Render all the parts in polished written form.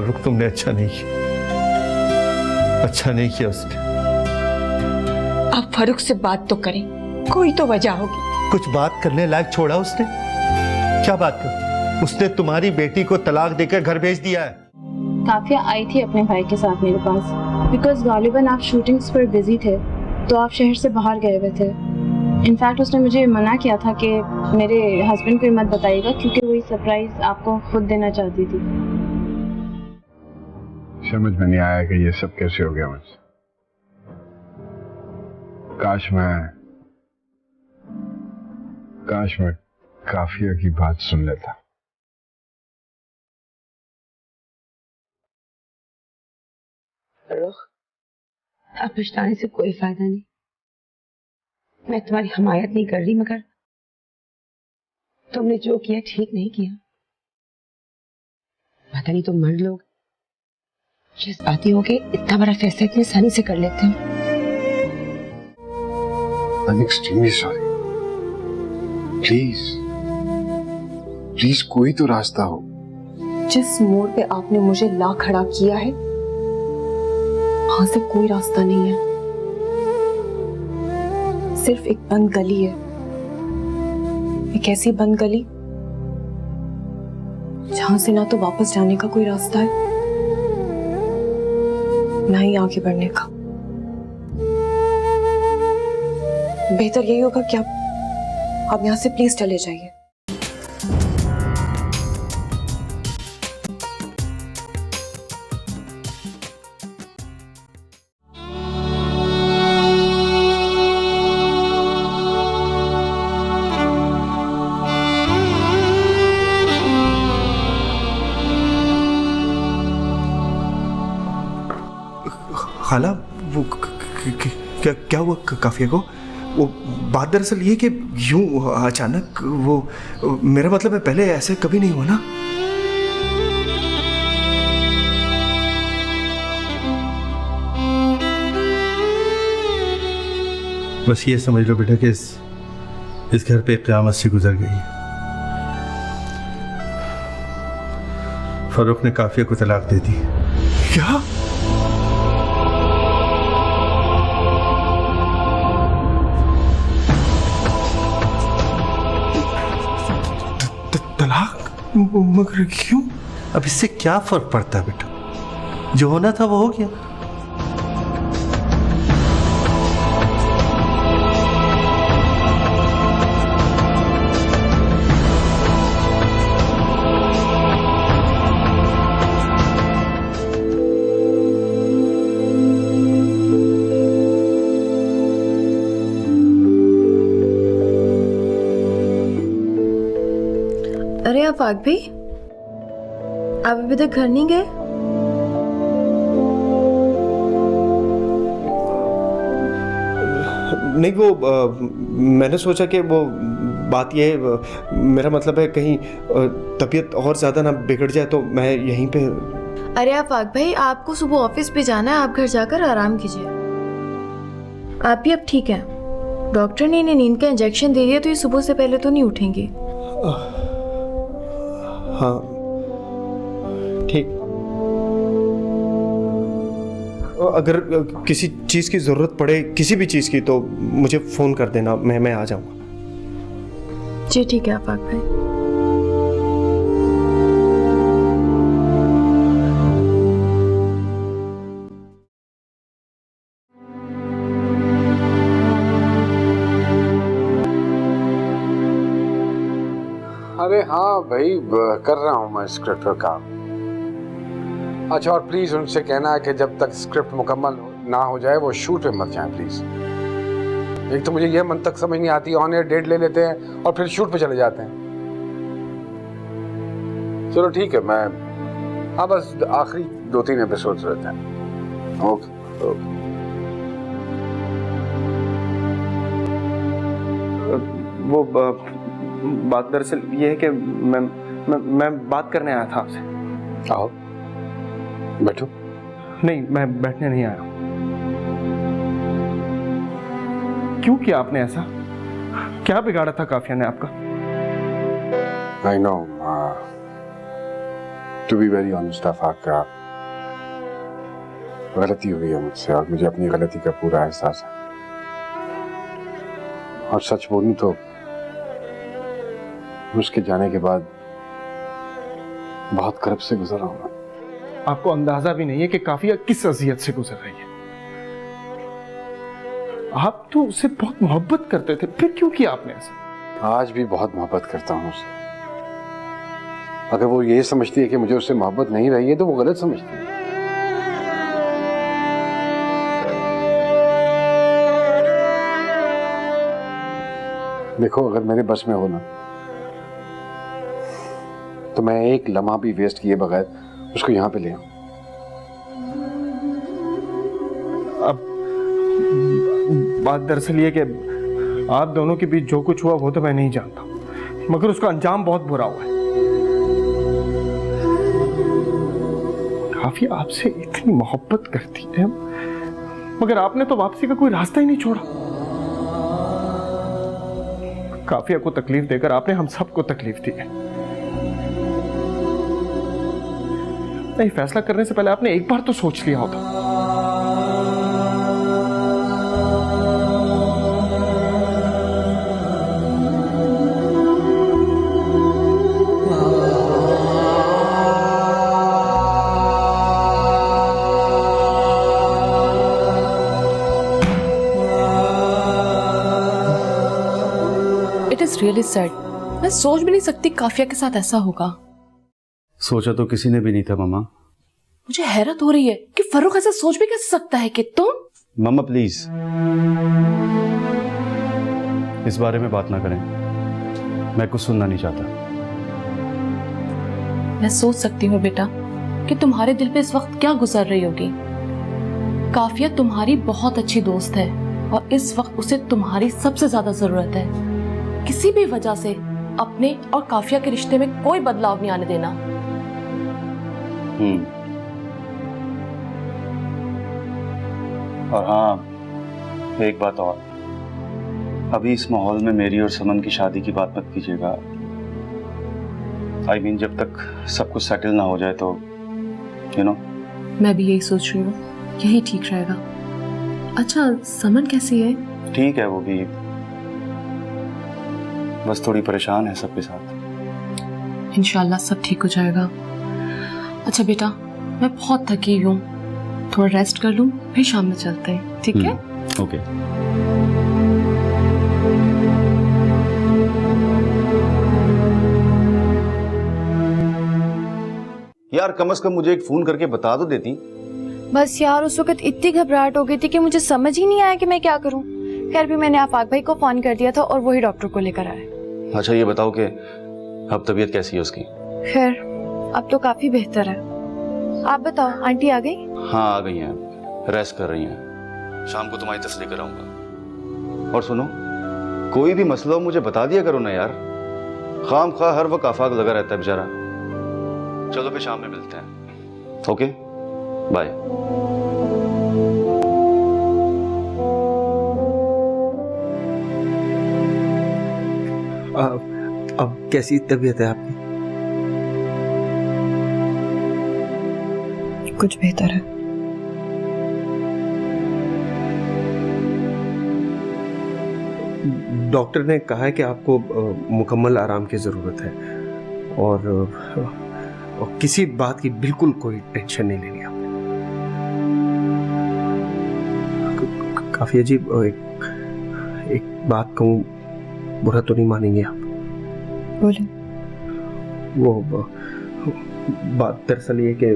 फारूक, तुमने अच्छा नहीं किया, अच्छा नहीं किया उसने। आप फारूक से बात तो करें, कोई तो वजह होगी। कुछ बात करने लायक छोड़ा उसने? क्या बात कर? उसने तुम्हारी बेटी को तलाक देकर घर भेज दिया है। काफिया आई थी अपने भाई के साथ मेरे पास, बिकॉज गालिबन आप शूटिंग्स पर बिजी थे तो आप शहर से बाहर गए हुए थे। इनफैक्ट उसने मुझे मना किया था कि मेरे हस्बैंड को मत बताइएगा, क्योंकि वही सरप्राइज आपको खुद देना चाहती थी। समझ में नहीं आया कि ये सब कैसे हो गया मुझसे। काश मैं काफिया की बात सुन लेता। अब पछताने से कोई फायदा नहीं। मैं तुम्हारी हिमायत नहीं कर रही, मगर तुमने जो किया ठीक नहीं किया। पता नहीं तुम मर्द लोग जज्बाती होके इतना बड़ा फैसला इतनी आसानी से कर लेते हो। I'm extremely sorry. प्लीज कोई तो रास्ता हो। जिस मोड़ पे आपने मुझे ला खड़ा किया है वहां से कोई रास्ता नहीं है, सिर्फ एक बंद गली है। एक ऐसी बंद गली जहां से ना तो वापस जाने का कोई रास्ता है, ना ही आगे बढ़ने का। बेहतर यही होगा कि आप यहां से प्लीज चले जाइए। खाला, वो क्या हुआ काफिया को? वो बात दरअसल ये कि यूं अचानक वो, मेरा मतलब है पहले ऐसे कभी नहीं हुआ ना। बस ये समझ लो बेटा कि इस घर पे क़यामत से गुजर गई है। फारूक ने काफिया को तलाक दे दी। क्या? तलाक? मगर क्यों? अब इससे क्या फर्क पड़ता है बेटा, जो होना था वो हो गया। अरे आफाक भाई, आप अभी तक घर नहीं गए? नहीं, वो मैंने सोचा कि वो बात ये, मेरा मतलब है कहीं तबीयत और ज्यादा ना बिगड़ जाए तो मैं यहीं पे। अरे आफाक भाई, आपको सुबह ऑफिस पे जाना है, आप घर जाकर आराम कीजिए। आप भी अब ठीक हैं। डॉक्टर ने इन्हें नींद का इंजेक्शन दे दिया तो ये सुबह से पहले तो नहीं उठेंगी। हाँ ठीक। अगर किसी चीज की जरूरत पड़े, किसी भी चीज की, तो मुझे फोन कर देना, मैं आ जाऊंगा। जी ठीक है आफाक भाई। अरे हाँ भाई, कर रहा हूँ मैं स्क्रिप्ट पर काम। अच्छा, और प्लीज उनसे कहना है कि जब तक स्क्रिप्ट मुकम्मल ना हो जाए वो शूट पे मत जाएं प्लीज। एक तो मुझे यह मंतक समझ नहीं आती, ऑन एयर डेट ले लेते हैं और फिर शूट पे चले जाते हैं। चलो ठीक है, मैं हाँ बस आखिरी 2-3 एपिसोड्स रहते हैं। Okay okay. वो बात दरअसल ये है कि मैं बात करने आया था आपसे। आओ बैठो। नहीं, मैं बैठने नहीं आया। क्यों किया आपने ऐसा? क्या बिगाड़ा था काफिया ने आपका? I know, to be very honest Afaq, गलती हुई है मुझसे और मुझे अपनी गलती का पूरा एहसास है। और सच बोलूं तो उसके जाने के बाद बहुत कर्ब से गुजरा हूं मैं। आपको अंदाजा भी नहीं है कि काफिया किस अजियत से गुजर रही है। आप तो उससे बहुत मोहब्बत करते थे, फिर क्यों किया आपने ऐसा? आज भी बहुत मोहब्बत करता हूं उससे। अगर वो ये समझती है कि मुझे उससे मोहब्बत नहीं रही है तो वो गलत समझती है। देखो, अगर मेरे बस में हो ना तो मैं एक लम्हा भी वेस्ट किए बगैर उसको यहाँ पे ले आऊं। अब बात दरअसल ये कि आप दोनों के बीच जो कुछ हुआ वो तो मैं नहीं जानता, मगर उसका अंजाम बहुत बुरा हुआ है। काफी आपसे इतनी मोहब्बत करती है, मगर आपने तो वापसी का कोई रास्ता ही नहीं छोड़ा। काफिया को तकलीफ देकर आपने हम सबको तकलीफ दी है। नहीं, फैसला करने से पहले आपने एक बार तो सोच लिया होता। It is really sad. मैं सोच भी नहीं सकती काफिया के साथ ऐसा होगा। सोचा तो किसी ने भी नहीं था मामा। मुझे हैरत हो रही है कि फरूक ऐसा सोच भी कैसे सकता है कि तुम। मामा प्लीज इस बारे में बात ना करें, मैं कुछ सुनना नहीं चाहता। मैं सोच सकती हूँ बेटा कि तुम्हारे दिल पे इस वक्त क्या गुजर रही होगी। काफिया तुम्हारी बहुत अच्छी दोस्त है और इस वक्त उसे तुम्हारी सबसे ज्यादा जरूरत है। किसी भी वजह से अपने और काफिया के रिश्ते में कोई बदलाव नहीं आने देना। और हाँ, एक बात और, अभी इस माहौल में मेरी और समन की शादी की बात मत कीजिएगा। आई मीन जब तक सब कुछ सेटल ना हो जाए तो यू नो। मैं भी यही सोच रही हूँ, यही ठीक रहेगा। अच्छा, समन कैसी है? ठीक है, वो भी बस थोड़ी परेशान है सबके साथ। इंशाल्लाह सब ठीक हो जाएगा। अच्छा बेटा, मैं बहुत थकी हूँ, थोड़ा रेस्ट कर लूँ, फिर शाम में चलते हैं, ठीक है? ओके। यार कम से कम मुझे एक फोन करके बता दो देती। बस यार उस वक्त इतनी घबराहट हो गई थी कि मुझे समझ ही नहीं आया कि मैं क्या करूं। खैर भी मैंने आफाक भाई को फोन कर दिया था और वही डॉक्टर को लेकर आए। अच्छा ये बताओ कि अब तबीयत कैसी है उसकी? खैर अब तो काफी बेहतर है। आप बताओ, आंटी आ गई? हाँ आ गई हैं, रेस्ट कर रही हैं। शाम को तुम्हारी तसल्ली कराऊंगा। और सुनो, कोई भी मसला हो मुझे बता दिया करो ना यार। खाम खा हर वक्त आफाक लगा रहता है बेचारा। चलो फिर शाम में मिलते हैं। Okay bye. अब कैसी तबीयत है आपकी? कुछ बेहतर है। डॉक्टर ने कहा है कि आपको मुकम्मल आराम की ज़रूरत है और किसी बात की बिल्कुल कोई टेंशन नहीं लेनी आपने। काफी अजीब, एक बात कहूँ, बुरा तो नहीं मानेंगे आप? बोले। वो बात दरअसल ये कि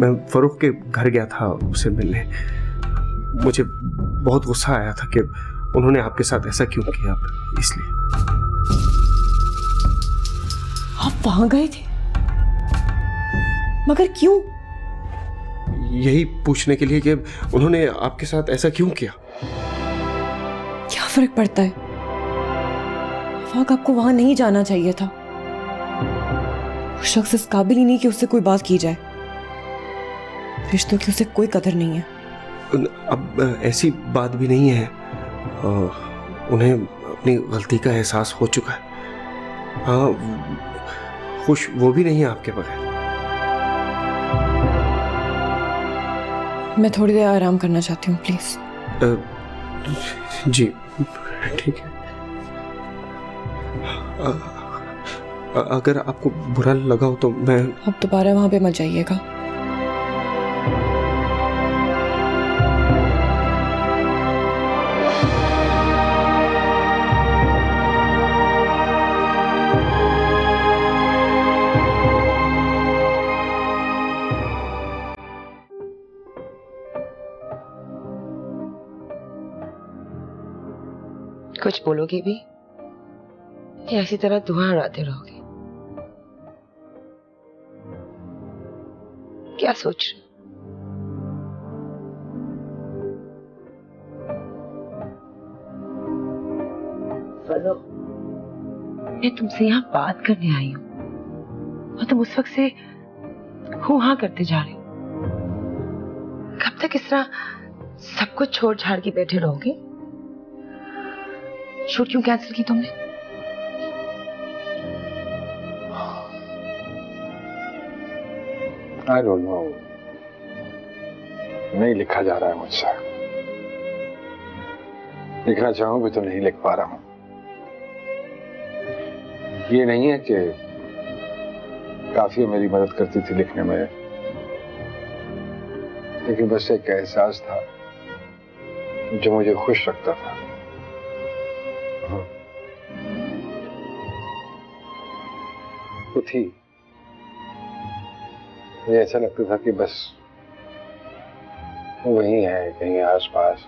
मैं फरूख के घर गया था उसे मिलने। मुझे बहुत गुस्सा आया था कि उन्होंने आपके साथ ऐसा क्यों किया, इसलिए। आप वहां गए थे? मगर क्यों? यही पूछने के लिए कि उन्होंने आपके साथ ऐसा क्यों किया। क्या फर्क पड़ता है? आफाक आपको वहां नहीं जाना चाहिए था। वो शख्स इस काबिल ही नहीं कि उससे कोई बात की जाए। रिश्तों की उसे कोई कदर नहीं है। अब ऐसी बात भी नहीं है। उन्हें अपनी गलती का एहसास हो चुका है। हाँ, खुश वो भी नहीं है आपके बगैर। मैं थोड़ी देर आराम करना चाहती हूँ, प्लीज। जी ठीक है। अगर आपको बुरा लगा हो तो मैं अब दोबारा वहां पे मत जाइएगा। कुछ बोलोगे भी या इसी तरह धुआं उड़ाते रहोगे? क्या सोच रहे हो? फलो, मैं तुमसे यहाँ बात करने आई हूँ और तुम उस वक्त से हूँ हाँ करते जा रहे हो। कब तक इस तरह सब कुछ छोड़ छाड़ के बैठे रहोगे? शूट क्यों कैंसिल की तुमने? आई डोंट नो, नहीं लिखा जा रहा है मुझसे। लिखना चाहूं भी तो नहीं लिख पा रहा हूं। ये नहीं है कि काफी मेरी मदद करती थी लिखने में, लेकिन बस एक एहसास था जो मुझे खुश रखता था। वो थी, मुझे ऐसा लगता था कि बस वो वही है, कहीं आसपास।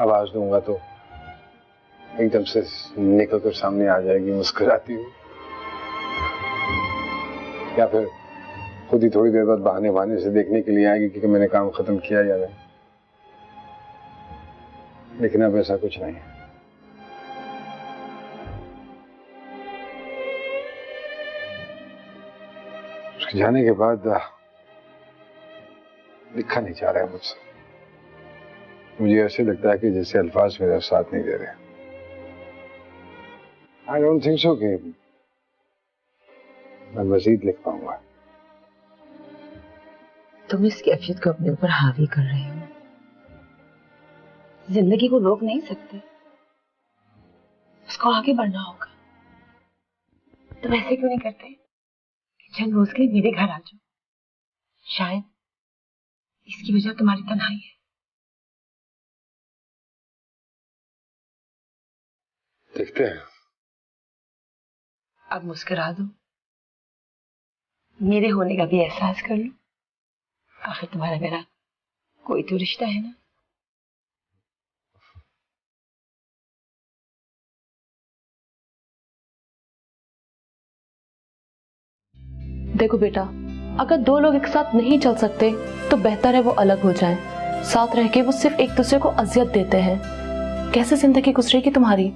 आवाज दूंगा तो एकदम से निकल कर सामने आ जाएगी मुस्कुराती हुई, या फिर खुद ही थोड़ी देर बाद बहाने बहाने से देखने के लिए आएगी कि मैंने काम खत्म किया या नहीं। लेकिन अब ऐसा कुछ नहीं है। उसके जाने के बाद लिखा नहीं जा रहा है मुझसे। मुझे ऐसे लगता है कि जैसे अल्फाज मेरा साथ नहीं दे रहे। आई डोंट थिंक सो कि मैं मजीद लिख पाऊंगा। तुम इस कैफियत को अपने ऊपर हावी कर रहे हो। जिंदगी को रोक नहीं सकते, उसको आगे बढ़ना होगा। तुम ऐसे क्यों नहीं करते? चंद रोज के लिए मेरे घर आ जाओ। शायद इसकी वजह तुम्हारी तन्हाई है। देखते हैं। अब मुस्कुरा दो, मेरे होने का भी एहसास कर लो। आखिर तुम्हारा मेरा कोई तो रिश्ता है ना। देखो बेटा, अगर दो लोग एक साथ नहीं चल सकते तो बेहतर है वो अलग हो जाएं। साथ रह के वो सिर्फ एक दूसरे को अजियत देते हैं। कैसे जिंदगी गुजरेगी तुम्हारी?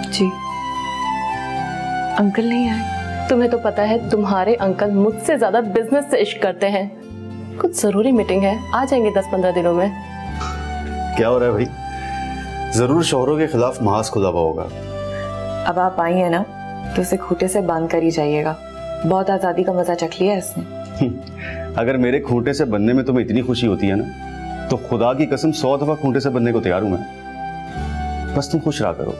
जी, अंकल नहीं आए? तुम्हें तो पता है तुम्हारे अंकल मुझसे ज्यादा बिजनेस से इश्क करते हैं। कुछ जरूरी मीटिंग है, आ जाएंगे 10-15 दिनों में। क्या हो रहा है भाई? जरूर शोहरों के खिलाफ महाज खुदा हुआ होगा। अब आप आई है ना, तो उसे खूंटे से बांध कर ही जाइएगा। बहुत आजादी का मजा चख लिया इसने। अगर मेरे खूंटे से बनने में तुम्हें इतनी खुशी होती है ना, तो खुदा की कसम 100 दफा खूंटे से बनने को तैयार हूं मैं। बस तुम खुश रहा करो।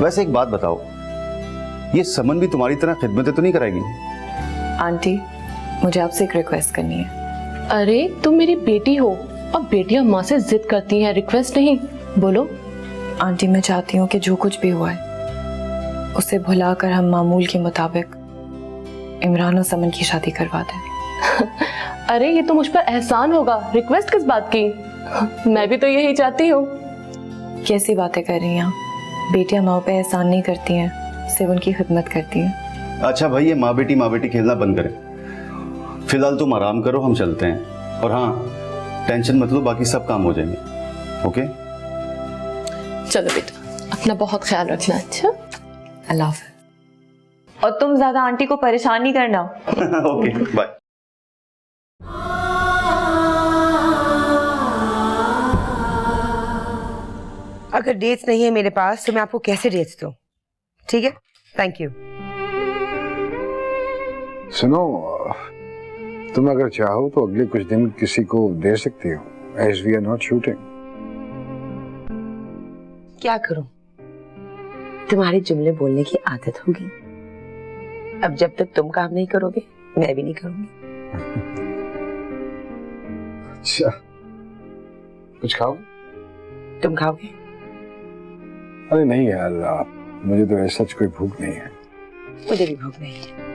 वैसे एक बात बताओ, ये समन भी तुम्हारी तरह खिदमतें तो नहीं कराएगी? आंटी, मुझे आपसे एक रिक्वेस्ट करनी है। अरे तुम मेरी बेटी हो और बेटियां माँ से जिद करती हैं, रिक्वेस्ट नहीं। बोलो। आंटी, मैं चाहती हूँ कि जो कुछ भी हुआ है उसे भुलाकर हम मामूल के मुताबिक इमरान और समन की शादी करवा दें। अरे ये तो मुझ पर एहसान होगा, रिक्वेस्ट किस बात की? मैं भी तो यही चाहती हूँ। कैसी बातें कर रही हैं? बेटियां माँ पे एहसान नहीं करती हैं, सिर्फ उनकी खिदमत करती हैं। अच्छा भाई, ये माँ बेटी खेलना बंद करें। फिलहाल तुम आराम करो, हम चलते हैं। और हाँ, टेंशन मत लो, बाकी सब काम हो जाएंगे। ओके? चलो बेटा, अपना बहुत ख्याल रखना। अच्छा, अल्लाह हाफ़िज़। और तुम ज्यादा आंटी को परेशान नहीं करना। Okay, bye. अगर डेट्स नहीं है मेरे पास तो मैं आपको कैसे डेट्स दूं? ठीक है, थैंक यू। सुनो, तुम अगर चाहो तो अगले कुछ दिन किसी को दे सकती हो, as we are not shooting. क्या करूं, तुम्हारे जुमले बोलने की आदत होगी। अब जब तक तुम काम नहीं करोगे मैं भी नहीं करूंगी। अच्छा, कुछ खाओ? तुम खाओगे? अरे नहीं यार, मुझे तो सच कोई भूख नहीं है। मुझे भी भूख नहीं है।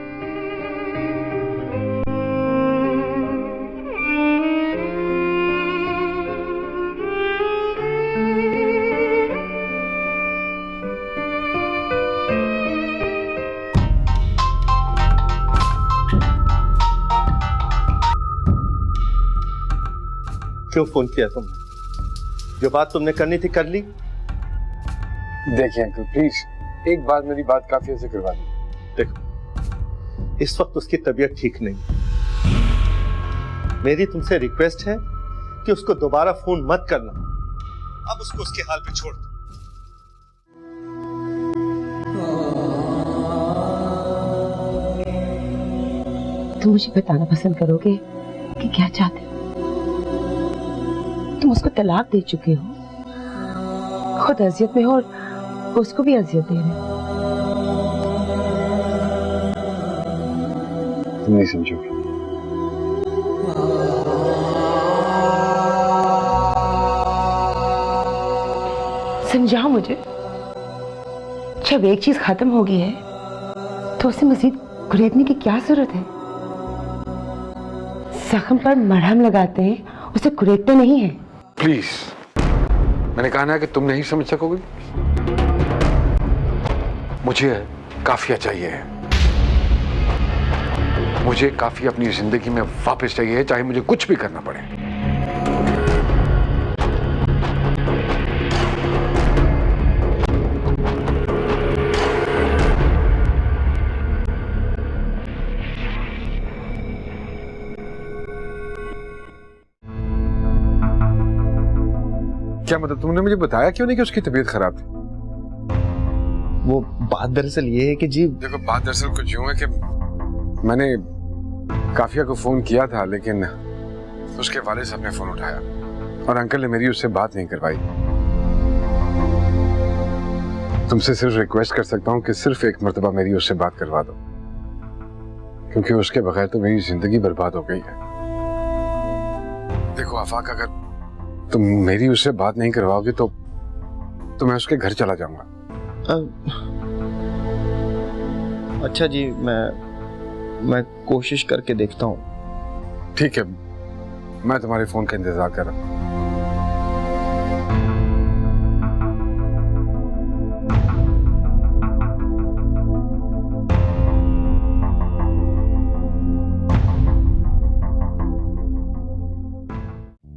क्यों फोन किया तुमने? जो बात तुमने करनी थी कर ली। देखिए अंकल, प्लीज एक बार मेरी बात काफिया से करवा दो। देखो, इस वक्त उसकी तबीयत ठीक नहीं। मेरी तुमसे रिक्वेस्ट है कि उसको दोबारा फोन मत करना। अब उसको उसके हाल पे छोड़ दो। तुम मुझे बताना पसंद करोगे कि क्या चाहते हो? तुम उसको तलाक दे चुके हो, खुद अजियत में हो और उसको भी अजियत दे रहे हो। तुम नहीं समझोगे। समझाओ मुझे। जब एक चीज खत्म हो गई है तो उसे मजीद कुरेदने की क्या जरूरत है? जख्म पर मरहम लगाते हैं, उसे कुरेदते नहीं है। प्लीज, मैंने कहा ना कि तुम नहीं समझ सकोगे। मुझे काफिया चाहिए। मुझे काफिया अपनी जिंदगी में वापस चाहिए, चाहे मुझे कुछ भी करना पड़े। क्या मतलब, तुमने मुझे बताया क्यों नहीं कि उसकी तबीयत खराब थी? वो बात दरअसल ये है कि जी, देखो, बात दरअसल कुछ यूं है कि मैंने काफिया को फोन किया था, लेकिन उसके वालिद साहब ने फोन उठाया और अंकल ने मेरी उससे बात नहीं करवाई। तुमसे सिर्फ रिक्वेस्ट कर सकता हूँ कि सिर्फ एक मर्तबा मेरी उससे बात करवा दो, क्योंकि उसके बगैर तो मेरी जिंदगी बर्बाद हो गई है। देखो आफाक, अगर तुम मेरी उससे बात नहीं करवाओगे तो मैं उसके घर चला जाऊंगा। अच्छा जी, मैं कोशिश करके देखता हूँ। ठीक है, मैं तुम्हारे फोन का इंतजार कर रहा हूँ।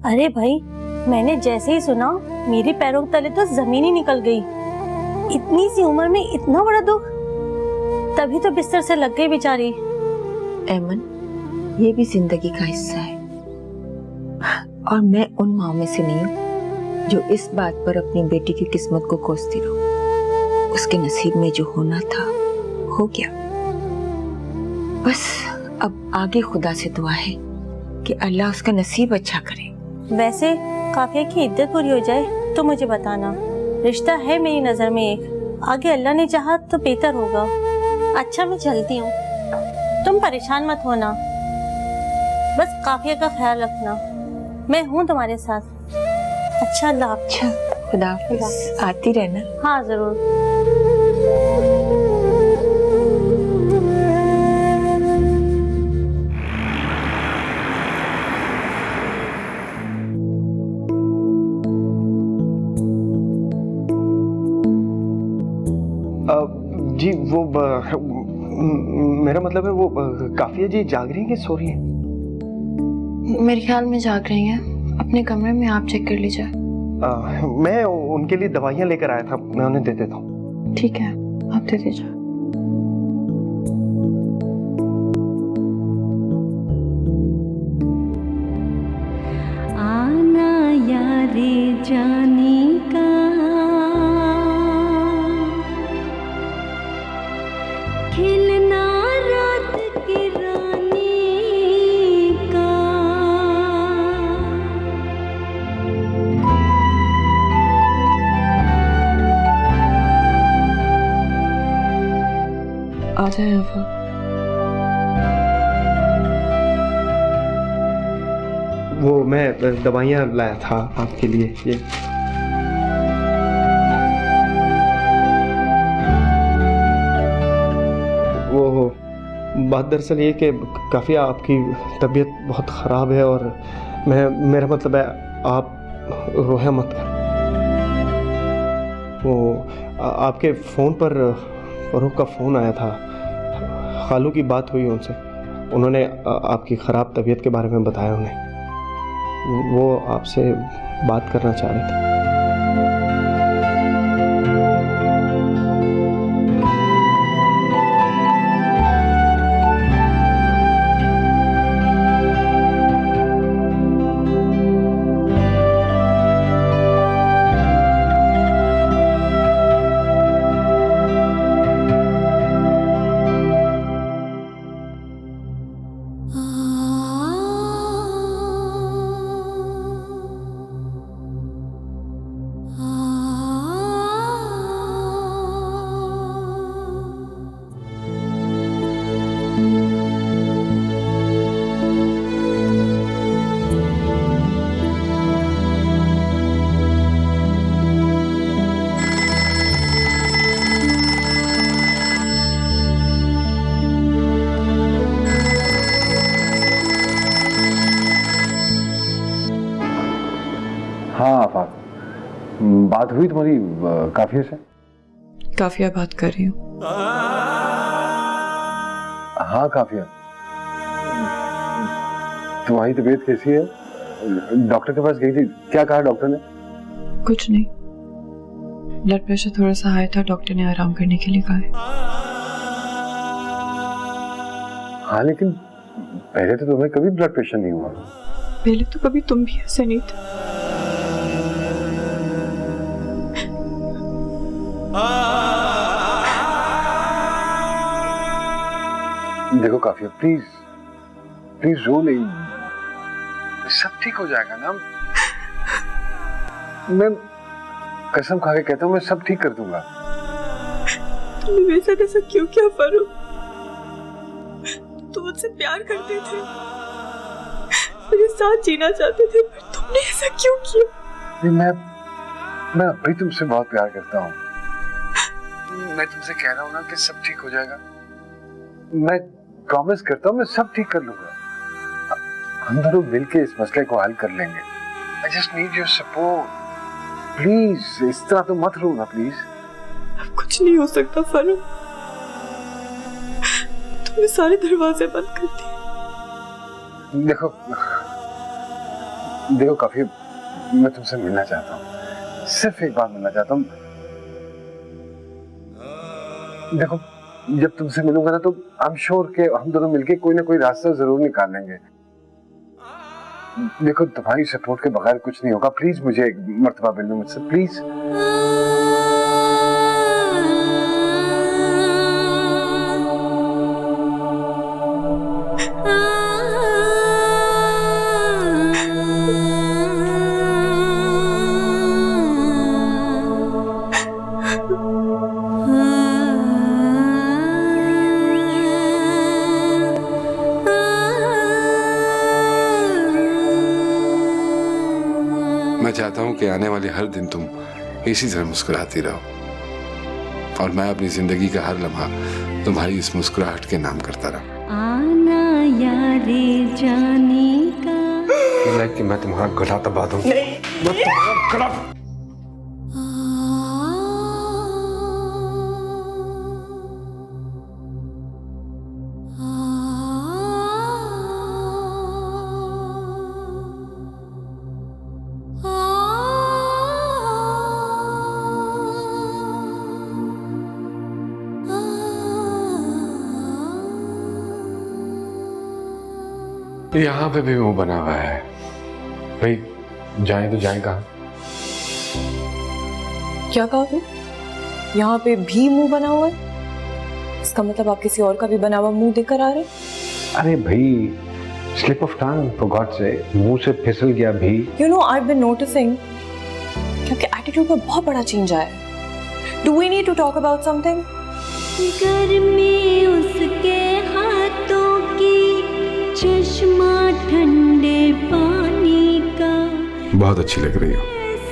अरे भाई, मैंने जैसे ही सुना मेरे पैरों के तले तो जमीन ही निकल गई। इतनी सी उम्र में इतना बड़ा दुख, तभी तो बिस्तर से लग गई बेचारी। एमन, ये भी जिंदगी का हिस्सा है और मैं उन माँ में से नहीं हूँ जो इस बात पर अपनी बेटी की किस्मत को कोसती रहो। उसके नसीब में जो होना था हो गया। बस अब आगे खुदा से दुआ है कि अल्लाह उसका नसीब अच्छा करे। वैसे काफिया की इद्दत पूरी हो जाए तो मुझे बताना। रिश्ता है मेरी नजर में एक, आगे अल्लाह ने चाहा तो बेहतर होगा। अच्छा, मैं चलती हूँ, तुम परेशान मत होना, बस काफिया का ख्याल रखना, मैं हूँ तुम्हारे साथ। अच्छा, अल्लाह हाफ़िज़। अच्छा, खुदा हाफ़िज़। आती रहना। हाँ जरूर। जी वो मेरा मतलब है वो काफिया जी जाग रही हैं कि सो रही हैं? मेरे ख्याल में जाग रही हैं। अपने कमरे में आप चेक कर लीजिए। मैं उनके लिए दवाइयाँ लेकर आया था, मैं उन्हें दे देता हूँ। ठीक है, आप दे दीजिए। आना यारे जाने का खिलना रात की रानी का। आ जाए आफाक। वो मैं दवाइयाँ लाया था आपके लिए, ये वो बात दरअसल ये कि काफ़ी आपकी तबीयत बहुत ख़राब है और मेरा मतलब है आप रोया मत कर। वो आपके फ़ोन पर फरूख का फ़ोन आया था, खालू की बात हुई उनसे, उन्होंने आपकी ख़राब तबीयत के बारे में बताया उन्हें, वो आपसे बात करना चाह रहे थे। हाँ आफाक, बात हुई तुम्हारी काफिया से? काफिया बात कर रही हूँ। हाँ काफिया, तुम्हारी तबीयत कैसी है? डॉक्टर के पास गई थी, क्या कहा डॉक्टर ने? कुछ नहीं, ब्लड प्रेशर थोड़ा सा हाई था, डॉक्टर ने आराम करने के लिए कहा है। हाँ लेकिन पहले तो तुम्हें कभी ब्लड प्रेशर नहीं हुआ। पहले तो कभी तुम भी ऐसे नहीं थे। देखो काफिया, प्लीज प्लीज रो नहीं, सब ठीक हो जाएगा ना। मैं कसम खा के कहता हूँ, मैं सब ठीक कर दूंगा। तुमने मेरे साथ ऐसा क्यों किया फरूख? तुम मुझसे प्यार करते थे, मेरे साथ जीना चाहते थे, पर तुमने ऐसा क्यों किया? मैं अब भी तुमसे बहुत प्यार करता हूँ। मैं तुमसे कह रहा हूँ ना कि सब ठीक हो जाएगा। मैं प्रॉमिस करता हूँ, मैं सब ठीक कर लूंगा। हम दोनों मिलके इस मसले को हल कर लेंगे। I just need your support. Please इस तरह तो मत रो ना प्लीज। अब कुछ नहीं हो सकता फरूख, तुमने सारे दरवाजे बंद कर दिए। देखो काफी, मैं तुमसे मिलना चाहता हूँ, सिर्फ एक बार मिलना चाहता हूँ। देखो जब तुमसे मिलूंगा ना तो आई एम श्योर कि हम दोनों मिलके कोई ना कोई रास्ता जरूर निकालेंगे। देखो तुम्हारी सपोर्ट के बगैर कुछ नहीं होगा। प्लीज मुझे एक मर्तबा मिल लो मुझसे, प्लीज। मैं चाहता हूं कि आने वाले हर दिन तुम इसी तरह मुस्कुराती रहो और मैं अपनी जिंदगी का हर लम्हा तुम्हारी इस मुस्कुराहट के नाम करता रहा। आना यारे जाने का। कि मैं तुम्हारा गला दबा दूं। यहाँ पे भी मुंह बना हुआ है भाई, जाएं तो जाएं कहाँ? क्या कहा तुम? यहाँ पे भी मुंह बना हुआ है? इसका मतलब आप किसी और का भी बना हुआ मुंह देकर आ रहे? अरे भाई, slip of tongue for God से, मुंह से फिसल गया भी। You know, I've been noticing कि आपके एटीट्यूड में बहुत बड़ा चेंज आया है। Do we need to talk about something? गर्मी उसके हाथों की, चश्मा ठंडे पानी का, बहुत अच्छी लग रही हो।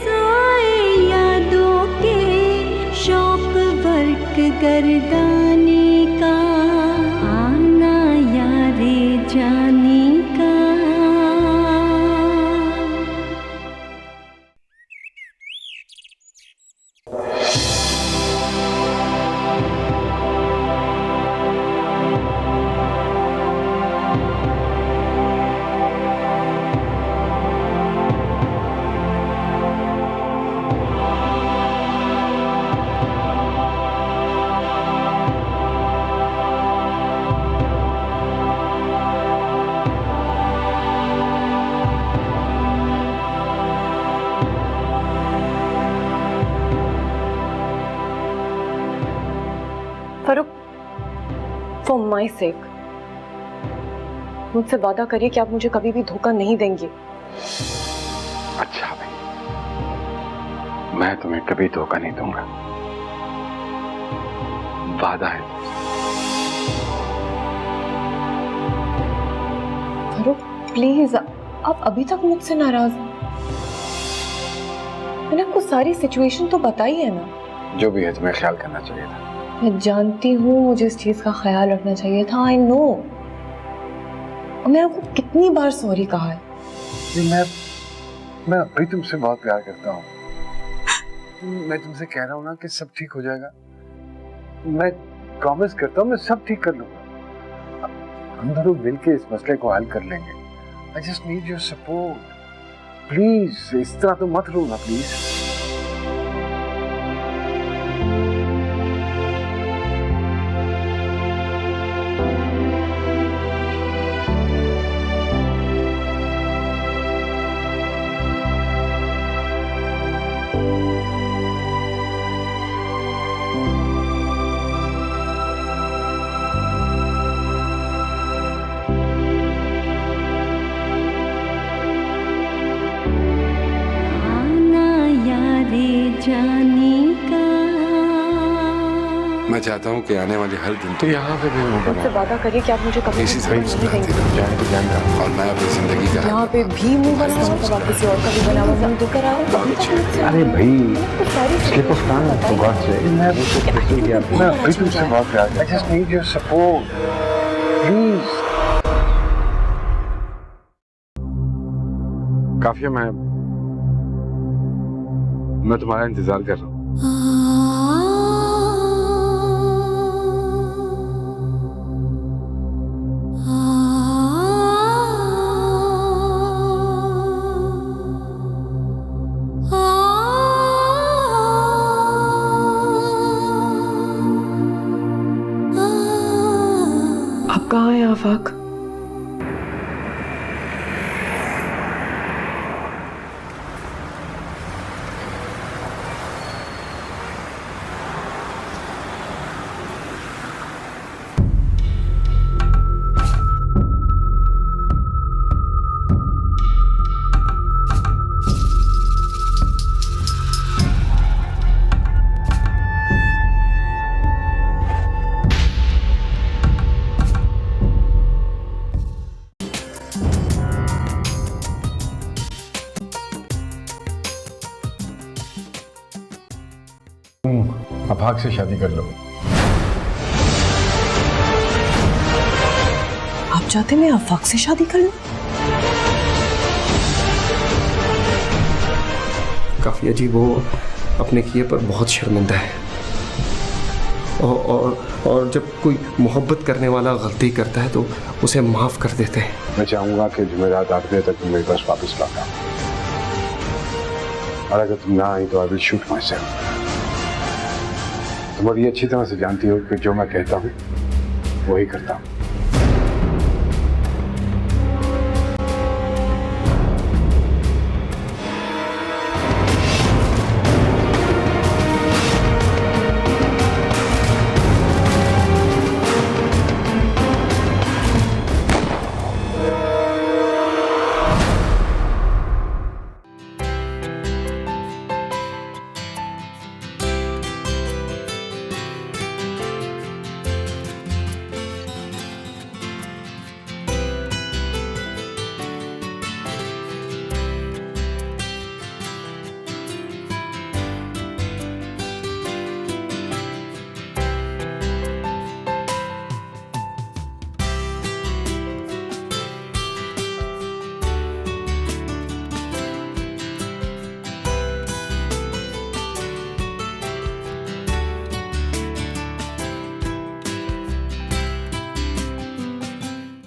साए यादों के, शौक वर्क गर्दानी का, आना यारे जानी का। फरूक, for my sake, मुझसे वादा करिए कि आप मुझे कभी भी धोखा नहीं देंगे। अच्छा भाई, मैं तुम्हें कभी धोखा नहीं दूंगा, वादा है। फरूक प्लीज, आप अभी तक मुझसे नाराज हैं। मैंने आपको सारी सिचुएशन तो बताई है ना। जो भी है, तुम्हें ख्याल करना चाहिए था। मैं जानती हूँ मुझे इस चीज का ख्याल रखना चाहिए था, आई नो। और मैं आपको कितनी बार सॉरी कहा है। मैं अभी तुमसे बहुत प्यार करता हूँ। मैं तुमसे कह रहा हूँ ना कि सब ठीक हो जाएगा। मैं प्रॉमिस करता हूँ, मैं सब ठीक कर लूंगा। हम दोनों मिलके इस मसले को हल कर लेंगे। I just need your support. Please इस तरह तो मत रो ना प्लीज। जानी का। मैं चाहता हूँ कि आने वाले हर दिन तो यहाँ पे भी मैं मुझसे वादा करिए कि आप मुझे कभी इसी भी तरह धोखा नहीं देंगे। जाए तो जान रहा, और मैं अपनी जिंदगी का यहाँ पे भी मुंह बना हुआ, तब आप किसी और का भी बना हुआ मुंह देकर आ रहे हैं। अरे भाई, सारी slip of tongue for God से, मैं अभी तुमसे बहुत प्यार करता हूं। I just need your support. Please. काफिया, मैं तुम्हारा इंतजार कर रहा हूँ। आप कहाँ हैं आफाक? आफाक से शादी कर लो। आप चाहते मैं आफाक से शादी कर लूं? काफिया जी वो अपने किए पर बहुत शर्मिंदा है, और जब कोई मोहब्बत करने वाला गलती करता है तो उसे माफ कर देते हैं। मैं चाहूंगा कि जुमेरात 8 बजे तक तुम मेरे पास वापस लौटा, और अगर तुम ना आई तो I will shoot my self. तुम बड़ी अच्छी तरह से जानती हो कि जो मैं कहता हूँ वही करता हूँ।